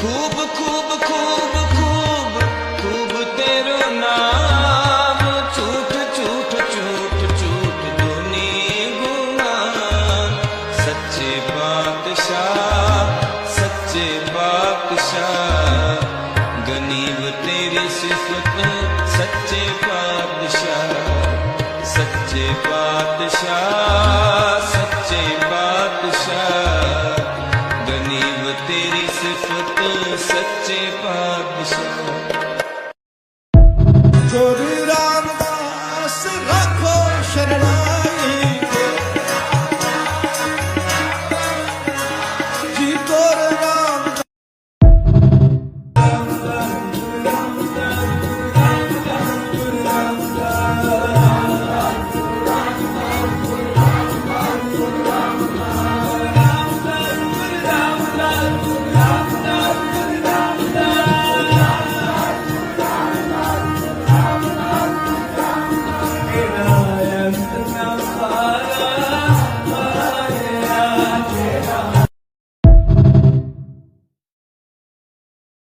खूब खूब खूब खूब खूब तेरो नाम, झूठ झूठ झूठ झूठ दूनी गुमान। सच्चे बादशाह सच्चे बादशाह, गनीब तेरी सिफत सच्चे बादशाह। सच्चे बादशाह सच्चे बादशाह, गनीब तेरी सिफत सच्चे बादशाह। गुरु रामदास रखो शरणाई, जी गुरु रामदास। Yeah.